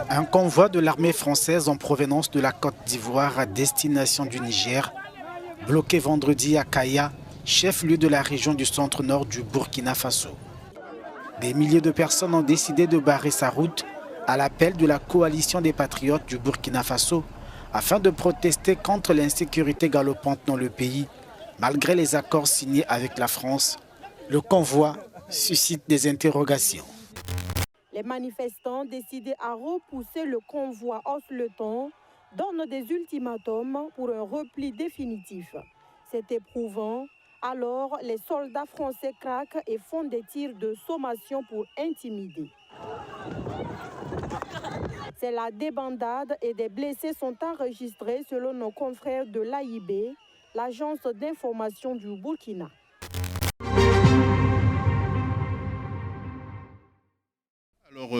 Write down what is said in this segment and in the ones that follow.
Un convoi de l'armée française en provenance de la Côte d'Ivoire à destination du Niger, bloqué vendredi à Kaya, chef-lieu de la région du centre-nord du Burkina Faso. Des milliers de personnes ont décidé de barrer sa route à l'appel de la coalition des patriotes du Burkina Faso afin de protester contre l'insécurité galopante dans le pays, malgré les accords signés avec la France. Le convoi suscite des interrogations. Les manifestants décidés à repousser le convoi hausse-le-ton donnent des ultimatums pour un repli définitif. C'est éprouvant. Alors, les soldats français craquent et font des tirs de sommation pour intimider. C'est la débandade et des blessés sont enregistrés selon nos confrères de l'AIB, l'agence d'information du Burkina. Alors,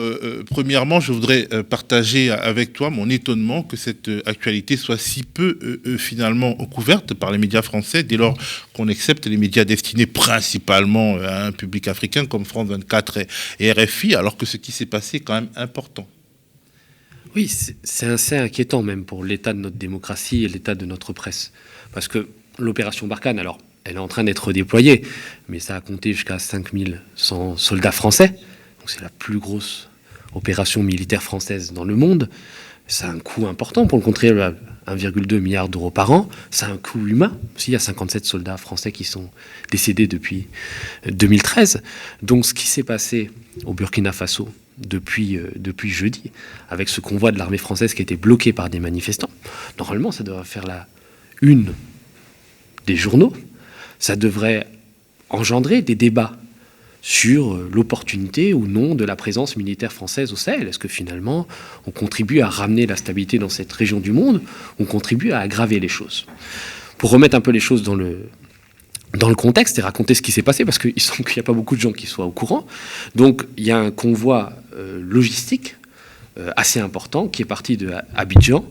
premièrement, je voudrais partager avec toi mon étonnement que cette actualité soit si peu finalement couverte par les médias français, dès lors qu'on accepte les médias destinés principalement à un public africain comme France 24 et RFI, alors que ce qui s'est passé est quand même important. Oui, c'est assez inquiétant même pour l'état de notre démocratie et l'état de notre presse. Parce que l'opération Barkhane, alors, elle est en train d'être déployée, mais ça a compté jusqu'à 5100 soldats français. C'est la plus grosse opération militaire française dans le monde. C'est un coût important pour le contribuable, 1,2 milliard d'euros par an. C'est un coût humain. Aussi, il y a 57 soldats français qui sont décédés depuis 2013. Donc ce qui s'est passé au Burkina Faso depuis jeudi, avec ce convoi de l'armée française qui a été bloqué par des manifestants, normalement ça devrait faire la une des journaux. Ça devrait engendrer des débats sur l'opportunité ou non de la présence militaire française au Sahel. Est-ce que finalement, on contribue à ramener la stabilité dans cette région du monde ou on contribue à aggraver les choses? Pour remettre un peu les choses dans le contexte et raconter ce qui s'est passé, parce qu'il semble qu'il n'y a pas beaucoup de gens qui soient au courant. Donc, il y a un convoi logistique assez important qui est parti de Abidjan,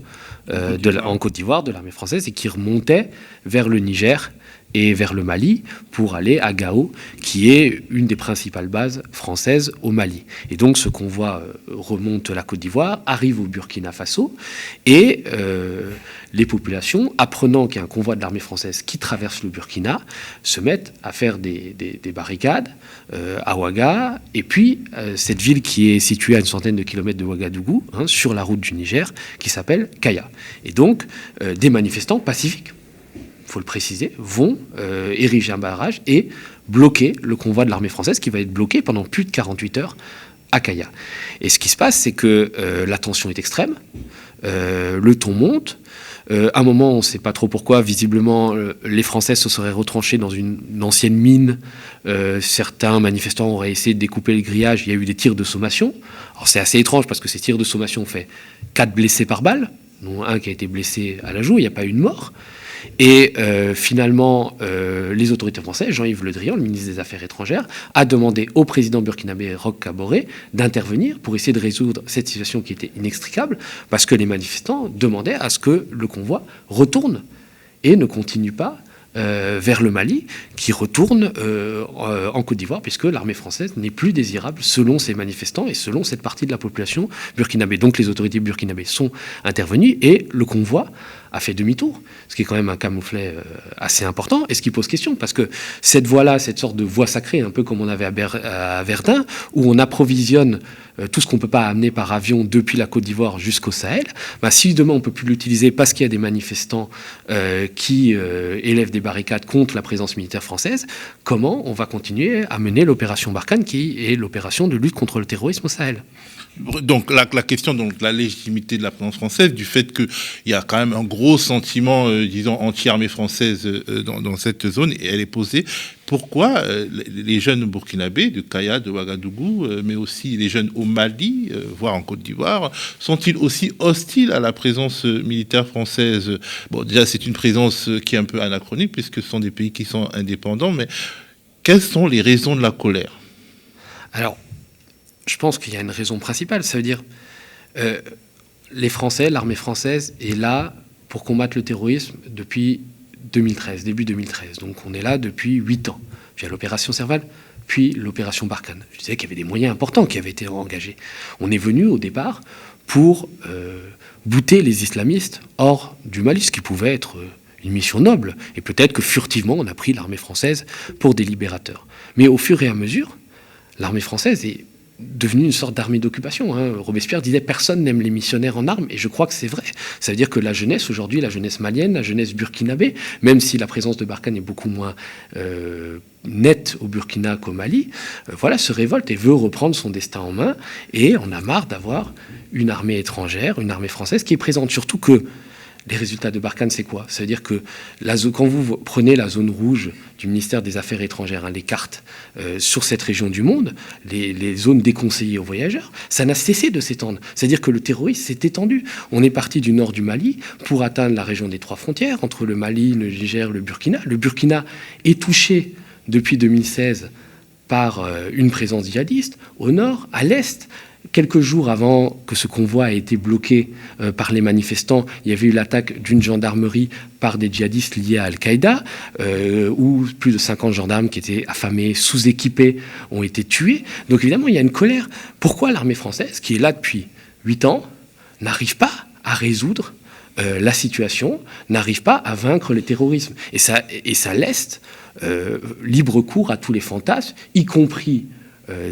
en Côte d'Ivoire, de l'armée française, et qui remontait vers le Niger et vers le Mali pour aller à Gao, qui est une des principales bases françaises au Mali. Et donc ce convoi remonte la Côte d'Ivoire, arrive au Burkina Faso, et les populations, apprenant qu'il y a un convoi de l'armée française qui traverse le Burkina, se mettent à faire des barricades à Ouaga, et puis cette ville qui est située à une centaine de kilomètres de Ouagadougou, sur la route du Niger, qui s'appelle Kaya. Et donc des manifestants pacifiques, il faut le préciser, vont ériger un barrage et bloquer le convoi de l'armée française qui va être bloqué pendant plus de 48 heures à Kaya. Et ce qui se passe, c'est que la tension est extrême, le ton monte. À un moment, on ne sait pas trop pourquoi, visiblement, les Français se seraient retranchés dans une ancienne mine. Certains manifestants auraient essayé de découper le grillage. Il y a eu des tirs de sommation. Alors c'est assez étrange parce que ces tirs de sommation ont fait 4 blessés par balle, dont un qui a été blessé à la joue. Il n'y a pas eu de mort. Et finalement, les autorités françaises, Jean-Yves Le Drian, le ministre des Affaires étrangères, a demandé au président burkinabé Roch Kaboré d'intervenir pour essayer de résoudre cette situation qui était inextricable, parce que les manifestants demandaient à ce que le convoi retourne et ne continue pas vers le Mali, qui retourne en Côte d'Ivoire, puisque l'armée française n'est plus désirable selon ces manifestants et selon cette partie de la population burkinabé. Donc les autorités burkinabées sont intervenues et le convoi a fait demi-tour, ce qui est quand même un camouflet assez important, et ce qui pose question, parce que cette voie-là, cette sorte de voie sacrée, un peu comme on avait à Verdun, où on approvisionne tout ce qu'on ne peut pas amener par avion depuis la Côte d'Ivoire jusqu'au Sahel, si demain on ne peut plus l'utiliser parce qu'il y a des manifestants qui élèvent des barricades contre la présence militaire française, comment on va continuer à mener l'opération Barkhane, qui est l'opération de lutte contre le terrorisme au Sahel? Donc la question de la légitimité de la présence française, du fait qu'il y a quand même un gros sentiment, disons, anti-armée française dans cette zone, et elle est posée. Pourquoi les jeunes burkinabés de Kaya, de Ouagadougou, mais aussi les jeunes au Mali, voire en Côte d'Ivoire, sont-ils aussi hostiles à la présence militaire française? Bon, déjà, c'est une présence qui est un peu anachronique, puisque ce sont des pays qui sont indépendants, mais quelles sont les raisons de la colère? Alors, je pense qu'il y a une raison principale. Ça veut dire les Français, l'armée française est là pour combattre le terrorisme depuis 2013, début 2013. Donc on est là depuis 8 ans. Puis il y a l'opération Serval, puis l'opération Barkhane. Je disais qu'il y avait des moyens importants qui avaient été engagés. On est venu au départ pour bouter les islamistes hors du Mali, ce qui pouvait être une mission noble. Et peut-être que furtivement, on a pris l'armée française pour des libérateurs. Mais au fur et à mesure, l'armée française est devenue une sorte d'armée d'occupation. Robespierre disait « personne n'aime les missionnaires en armes », et je crois que c'est vrai. Ça veut dire que la jeunesse, aujourd'hui, la jeunesse malienne, la jeunesse burkinabé, même si la présence de Barkhane est beaucoup moins nette au Burkina qu'au Mali, se révolte et veut reprendre son destin en main, et on a marre d'avoir une armée étrangère, une armée française qui est présente. Surtout que les résultats de Barkhane, c'est quoi? Ça veut dire que quand vous prenez la zone rouge du ministère des Affaires étrangères, les cartes sur cette région du monde, les zones déconseillées aux voyageurs, ça n'a cessé de s'étendre. C'est-à-dire que le terrorisme s'est étendu. On est parti du nord du Mali pour atteindre la région des 3 frontières, entre le Mali, le Niger, le Burkina. Le Burkina est touché depuis 2016 par une présence djihadiste, au nord, à l'est. Quelques jours avant que ce convoi ait été bloqué par les manifestants, il y avait eu l'attaque d'une gendarmerie par des djihadistes liés à Al-Qaïda, où plus de 50 gendarmes qui étaient affamés, sous-équipés, ont été tués. Donc évidemment, il y a une colère. Pourquoi l'armée française, qui est là depuis 8 ans, n'arrive pas à résoudre la situation, n'arrive pas à vaincre le terrorisme? Et ça laisse libre cours à tous les fantasmes, y compris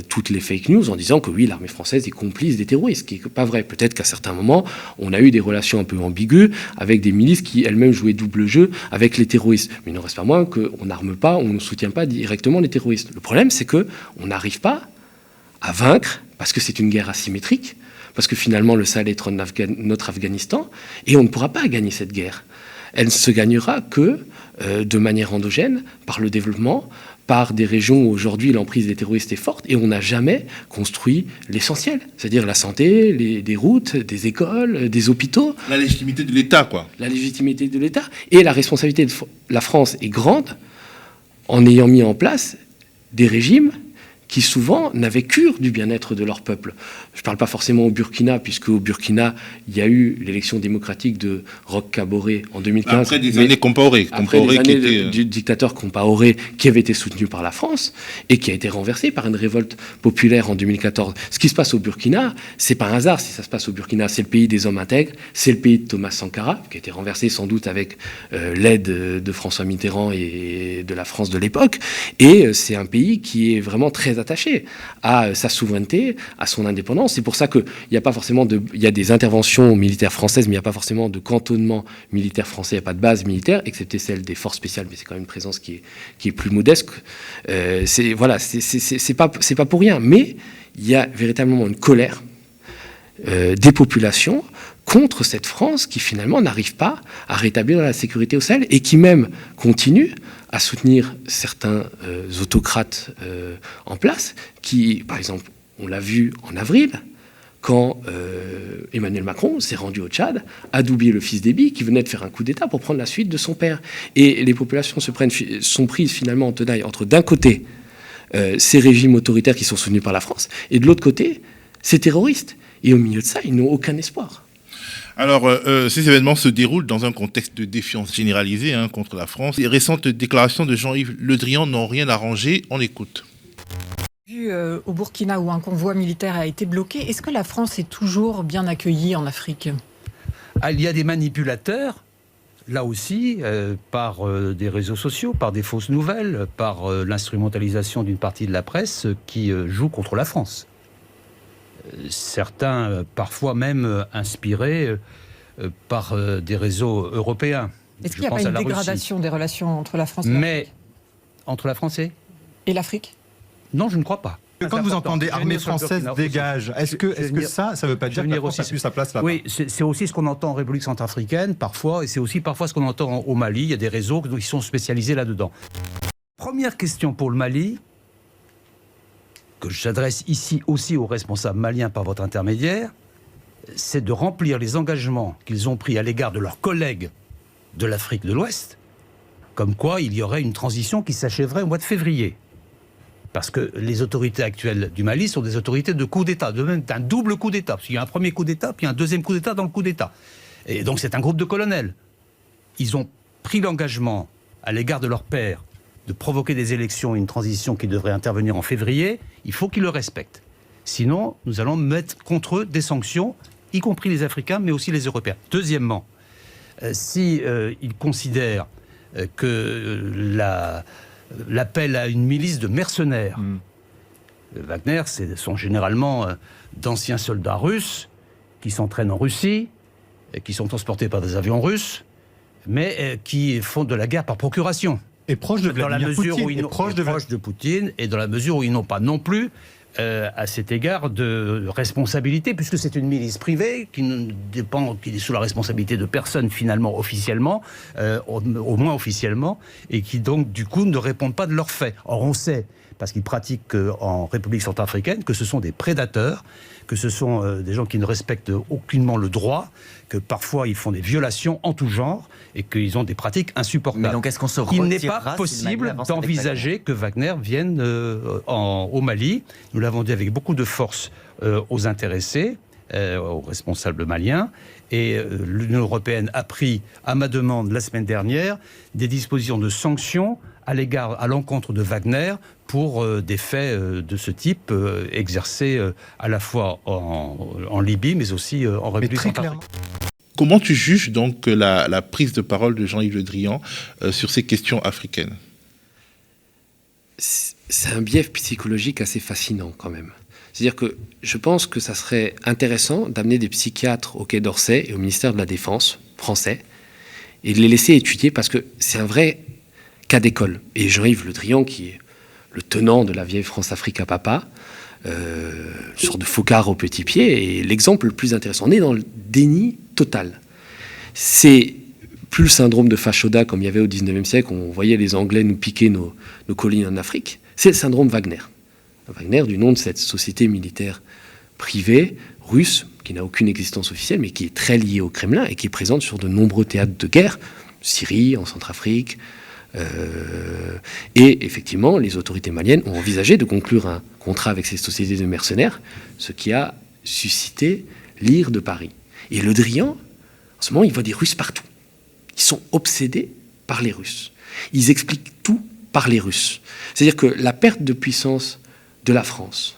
toutes les fake news en disant que oui, l'armée française est complice des terroristes, ce qui n'est pas vrai. Peut-être qu'à certains moments, on a eu des relations un peu ambiguës avec des milices qui elles-mêmes jouaient double jeu avec les terroristes. Mais il n'en reste pas moins qu'on n'arme pas, on ne soutient pas directement les terroristes. Le problème, c'est qu'on n'arrive pas à vaincre, parce que c'est une guerre asymétrique, parce que finalement le Sahel est notre Afghanistan, et on ne pourra pas gagner cette guerre. Elle ne se gagnera que de manière endogène, par le développement, par des régions où aujourd'hui l'emprise des terroristes est forte, et on n'a jamais construit l'essentiel, c'est-à-dire la santé, des routes, des écoles, des hôpitaux. La légitimité de l'État, quoi. La légitimité de l'État. Et la responsabilité de la France est grande en ayant mis en place des régimes qui souvent n'avaient cure du bien-être de leur peuple. Je ne parle pas forcément au Burkina, puisque au Burkina, il y a eu l'élection démocratique de Roch Kaboré en 2015. Après des années Compaoré. Après des années du dictateur Compaoré, qui avait été soutenu par la France et qui a été renversé par une révolte populaire en 2014. Ce qui se passe au Burkina, c'est pas un hasard si ça se passe au Burkina. C'est le pays des hommes intègres, c'est le pays de Thomas Sankara, qui a été renversé sans doute avec l'aide de François Mitterrand et de la France de l'époque. Et c'est un pays qui est vraiment très attaché à sa souveraineté, à son indépendance. C'est pour ça qu'il n'y a pas forcément il y a des interventions militaires françaises, mais il n'y a pas forcément de cantonnement militaire français. Il n'y a pas de base militaire, excepté celle des forces spéciales, mais c'est quand même une présence qui est plus modeste. C'est pas pour rien. Mais il y a véritablement une colère des populations contre cette France qui finalement n'arrive pas à rétablir la sécurité au Sahel et qui même continue à soutenir certains autocrates en place qui, par exemple, on l'a vu en avril, quand Emmanuel Macron s'est rendu au Tchad, a doublé le fils d'Éby, qui venait de faire un coup d'État pour prendre la suite de son père. Et les populations sont prises finalement en tenaille entre, d'un côté, ces régimes autoritaires qui sont soutenus par la France, et de l'autre côté, ces terroristes. Et au milieu de ça, ils n'ont aucun espoir. Alors, ces événements se déroulent dans un contexte de défiance généralisée contre la France. Les récentes déclarations de Jean-Yves Le Drian n'ont rien arrangé. On l'écoute. Au Burkina, où un convoi militaire a été bloqué, est-ce que la France est toujours bien accueillie en Afrique? Il y a des manipulateurs, là aussi, par des réseaux sociaux, par des fausses nouvelles, par l'instrumentalisation d'une partie de la presse qui joue contre la France. Certains, parfois même inspirés par des réseaux européens. Est-ce qu'il n'y a pas une dégradation des relations entre la France et l'Afrique? Entre la France et l'Afrique? Non, je ne crois pas. Quand vous entendez armée française dégage, est-ce que ça ne veut pas dire que la France n'a plus sa place là-bas? Oui, c'est aussi ce qu'on entend en République centrafricaine, parfois, et c'est aussi parfois ce qu'on entend au Mali. Il y a des réseaux qui sont spécialisés là-dedans. Première question pour le Mali, que j'adresse ici aussi aux responsables maliens par votre intermédiaire, c'est de remplir les engagements qu'ils ont pris à l'égard de leurs collègues de l'Afrique de l'Ouest, comme quoi il y aurait une transition qui s'achèverait au mois de février. Parce que les autorités actuelles du Mali sont des autorités de coup d'État, de même d'un double coup d'État, parce qu'il y a un premier coup d'État, puis un deuxième coup d'État dans le coup d'État. Et donc c'est un groupe de colonels. Ils ont pris l'engagement à l'égard de leur père de provoquer des élections et une transition qui devrait intervenir en février, il faut qu'ils le respectent. Sinon, nous allons mettre contre eux des sanctions, y compris les Africains, mais aussi les Européens. Deuxièmement, si ils considèrent que l'appel à une milice de mercenaires, Wagner, ce sont généralement d'anciens soldats russes qui s'entraînent en Russie, qui sont transportés par des avions russes, mais qui font de la guerre par procuration. Et proche de Vladimir Poutine. Proche de Poutine, et dans la mesure où ils n'ont pas non plus, à cet égard, de responsabilité, puisque c'est une milice privée qui est sous la responsabilité de personne, finalement, officiellement, au moins officiellement, et qui donc, du coup, ne répondent pas de leurs faits. Or, on sait, parce qu'ils pratiquent en République centrafricaine, que ce sont des prédateurs, que ce sont des gens qui ne respectent aucunement le droit, que parfois ils font des violations en tout genre et qu'ils ont des pratiques insupportables. Mais donc est-ce qu'on se Il n'est pas possible d'envisager que Wagner vienne au Mali. Nous l'avons dit avec beaucoup de force aux intéressés, aux responsables maliens. Et l'Union européenne a pris, à ma demande la semaine dernière, des dispositions de sanctions à l'encontre de Wagner pour des faits de ce type exercés à la fois en Libye, mais aussi en République centrafricaine. Comment tu juges donc la prise de parole de Jean-Yves Le Drian sur ces questions africaines ? C'est un biais psychologique assez fascinant quand même. C'est-à-dire que je pense que ça serait intéressant d'amener des psychiatres au Quai d'Orsay et au ministère de la Défense français et de les laisser étudier parce que c'est un vrai cas d'école. Et Jean-Yves Le Drian, qui est le tenant de la vieille France-Afrique à papa, une sorte de focard au petit pied, est l'exemple le plus intéressant. On est dans le déni total. C'est plus le syndrome de Fashoda comme il y avait au 19e siècle, où on voyait les Anglais nous piquer nos collines en Afrique. C'est le syndrome Wagner. Wagner, du nom de cette société militaire privée russe, qui n'a aucune existence officielle, mais qui est très liée au Kremlin et qui est présente sur de nombreux théâtres de guerre, Syrie, en Centrafrique. Et effectivement, les autorités maliennes ont envisagé de conclure un contrat avec ces sociétés de mercenaires, ce qui a suscité l'ire de Paris. Et Le Drian, en ce moment, il voit des Russes partout. Ils sont obsédés par les Russes. Ils expliquent tout par les Russes. C'est-à-dire que la perte de puissance de la France,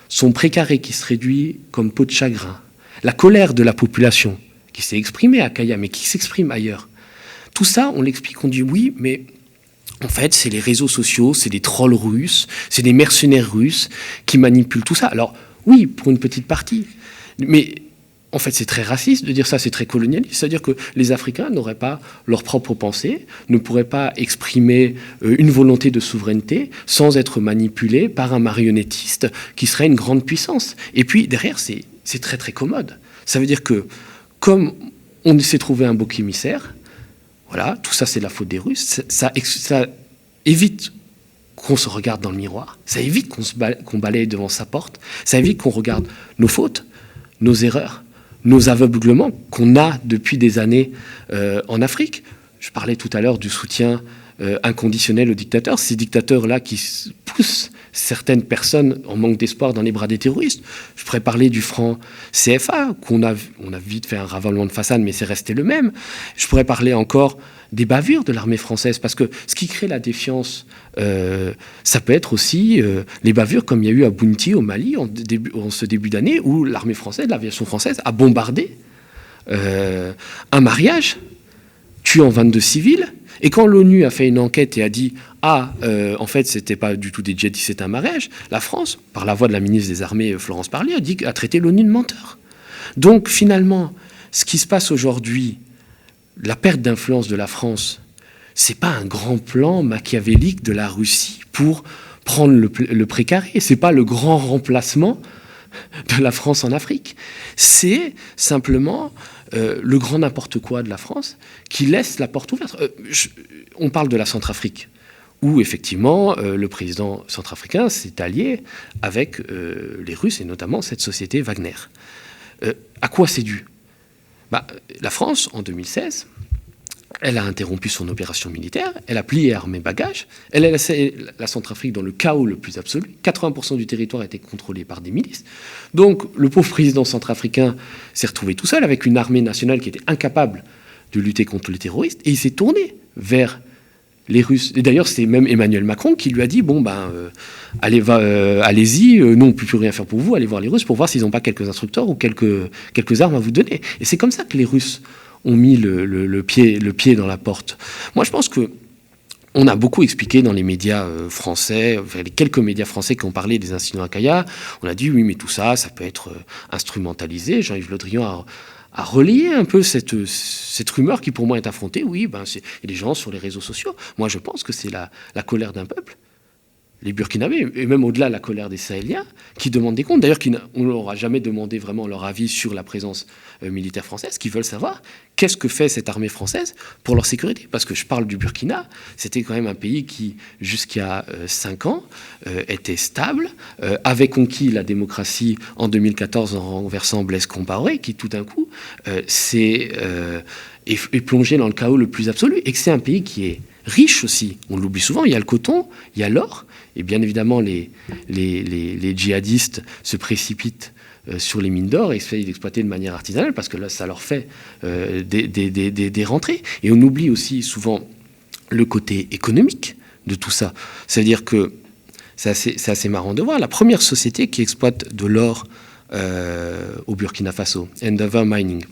son précaré qui se réduit comme peau de chagrin, la colère de la population qui s'est exprimée à Kaya, mais qui s'exprime ailleurs, tout ça, on l'explique, on dit oui, mais en fait, c'est les réseaux sociaux, c'est des trolls russes, c'est des mercenaires russes qui manipulent tout ça. Alors, oui, pour une petite partie. Mais en fait, c'est très raciste de dire ça, c'est très colonialiste. C'est-à-dire que les Africains n'auraient pas leur propre pensée, ne pourraient pas exprimer une volonté de souveraineté sans être manipulés par un marionnettiste qui serait une grande puissance. Et puis, derrière, c'est très, très commode. Ça veut dire que, comme on s'est trouvé un bouc émissaire, voilà, tout ça c'est de la faute des Russes, ça évite qu'on se regarde dans le miroir, ça évite qu'on balaye devant sa porte, ça évite qu'on regarde nos fautes, nos erreurs, nos aveuglements qu'on a depuis des années en Afrique. Je parlais tout à l'heure du soutien inconditionnel aux dictateurs, ces dictateurs-là qui poussent certaines personnes en manque d'espoir dans les bras des terroristes. Je pourrais parler du franc CFA, on a vite fait un ravalement de façade, mais c'est resté le même. Je pourrais parler encore des bavures de l'armée française, parce que ce qui crée la défiance, ça peut être aussi les bavures comme il y a eu à Bounty, au Mali, en ce début d'année, où l'armée française, l'aviation française, a bombardé un mariage, tuant 22 civils. Et quand l'ONU a fait une enquête et a dit « Ah, en fait, c'était pas du tout des djihadistes, c'était un mariage », la France, par la voix de la ministre des Armées, Florence Parly, a traité l'ONU de menteur. Donc, finalement, ce qui se passe aujourd'hui, la perte d'influence de la France, c'est pas un grand plan machiavélique de la Russie pour prendre le précaré. C'est pas le grand remplacement de la France en Afrique. C'est simplement le grand n'importe quoi de la France qui laisse la porte ouverte. On parle de la Centrafrique, où effectivement le président centrafricain s'est allié avec les Russes et notamment cette société Wagner. À quoi c'est dû ? La France, en 2016, elle a interrompu son opération militaire, elle a plié armée bagages, elle a laissé la Centrafrique dans le chaos le plus absolu. 80% du territoire était contrôlé par des milices. Donc le pauvre président centrafricain s'est retrouvé tout seul avec une armée nationale qui était incapable de lutter contre les terroristes, et il s'est tourné vers les Russes. Et d'ailleurs, c'est même Emmanuel Macron qui lui a dit, allez-y, nous on ne peut plus rien faire pour vous, allez voir les Russes pour voir s'ils n'ont pas quelques instructeurs ou quelques armes à vous donner. Et c'est comme ça que les Russes ont mis le pied dans la porte. Moi, je pense que on a beaucoup expliqué dans les médias français, les quelques médias français qui ont parlé des incidents à Kaya. On a dit oui, mais tout ça, ça peut être instrumentalisé. Jean-Yves Le Drian a relayé un peu cette rumeur qui pour moi est affrontée. Oui, il y a des gens sur les réseaux sociaux. Moi, je pense que c'est la colère d'un peuple, les Burkinabés, et même au-delà la colère des Sahéliens, qui demandent des comptes. D'ailleurs, on ne leur a jamais demandé vraiment leur avis sur la présence militaire française, qui veulent savoir qu'est-ce que fait cette armée française pour leur sécurité. Parce que je parle du Burkina, c'était quand même un pays qui, jusqu'à 5 ans, était stable, avait conquis la démocratie en 2014 en renversant Blaise Compaoré, qui tout d'un coup est plongé dans le chaos le plus absolu, et que c'est un pays qui est riche aussi. On l'oublie souvent, il y a le coton, il y a l'or, et bien évidemment les djihadistes se précipitent sur les mines d'or et essayent d'exploiter de manière artisanale parce que là, ça leur fait des rentrées. Et on oublie aussi souvent le côté économique de tout ça. C'est-à-dire que c'est assez marrant de voir. La première société qui exploite de l'or au Burkina Faso, Endeavour Mining,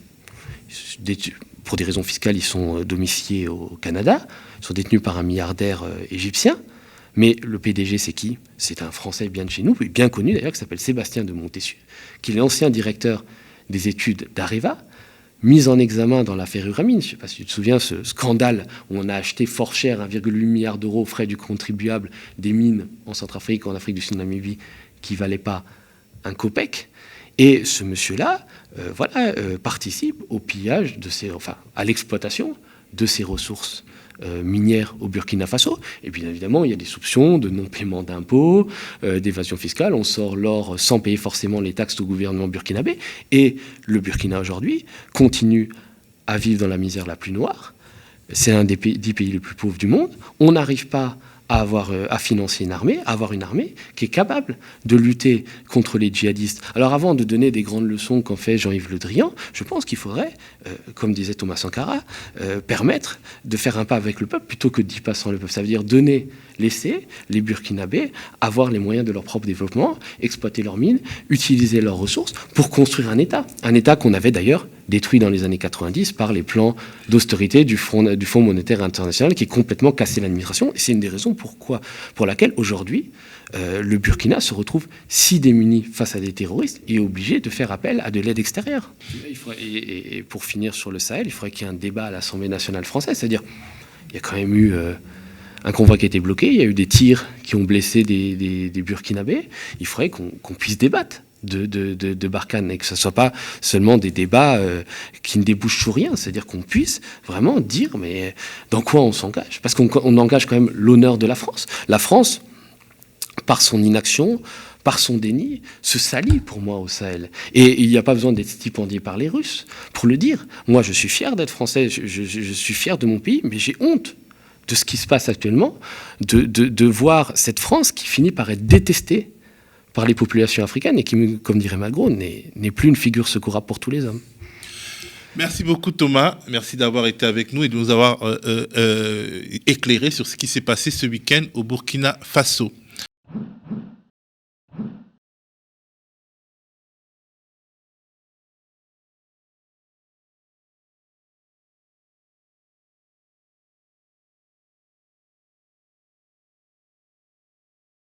pour des raisons fiscales, ils sont domiciliés au Canada, ils sont détenus par un milliardaire égyptien. Mais le PDG, c'est qui? C'est un Français bien de chez nous, bien connu d'ailleurs, qui s'appelle Sébastien de Montessu, qui est l'ancien directeur des études d'Areva, mis en examen dans l'affaire Uramine. Je ne sais pas si tu te souviens, ce scandale où on a acheté fort cher 1,8 milliard d'euros aux frais du contribuable des mines en Centrafrique, en Afrique du Sud, en Namibie, qui ne valaient pas un copec. Et ce monsieur-là, participe au pillage à l'exploitation de ces ressources minières au Burkina Faso. Et bien évidemment, il y a des soupçons de non-paiement d'impôts, d'évasion fiscale. On sort l'or sans payer forcément les taxes au gouvernement burkinabé. Et le Burkina aujourd'hui continue à vivre dans la misère la plus noire. C'est un des 10 pays les plus pauvres du monde. On n'arrive pas à financer une armée, à avoir une armée qui est capable de lutter contre les djihadistes. Alors avant de donner des grandes leçons qu'en fait Jean-Yves Le Drian, je pense qu'il faudrait, comme disait Thomas Sankara, permettre de faire un pas avec le peuple plutôt que d'y passer sans le peuple. Ça veut dire laisser les Burkinabés avoir les moyens de leur propre développement, exploiter leurs mines, utiliser leurs ressources pour construire un État qu'on avait d'ailleurs détruit dans les années 90 par les plans d'austérité du Fonds monétaire international qui est complètement cassé l'administration. Et c'est une des raisons pour laquelle aujourd'hui le Burkina se retrouve si démuni face à des terroristes et est obligé de faire appel à de l'aide extérieure. Et pour finir sur le Sahel, il faudrait qu'il y ait un débat à l'Assemblée nationale française. C'est-à-dire, il y a quand même eu un convoi qui a été bloqué, il y a eu des tirs qui ont blessé des Burkinabés. Il faudrait qu'on puisse débattre de Barkhane et que ce ne soit pas seulement des débats qui ne débouchent sur rien, c'est-à-dire qu'on puisse vraiment dire mais dans quoi on s'engage, parce qu'on engage quand même l'honneur de la France. La France, par son inaction, par son déni, se salit pour moi au Sahel. Et il n'y a pas besoin d'être stipendié par les Russes pour le dire. Moi, je suis fier d'être français, je suis fier de mon pays, mais j'ai honte de ce qui se passe actuellement, de voir cette France qui finit par être détestée par les populations africaines et qui, comme dirait Malraux, n'est plus une figure secourable pour tous les hommes. Merci beaucoup Thomas, merci d'avoir été avec nous et de nous avoir éclairé sur ce qui s'est passé ce week-end au Burkina Faso.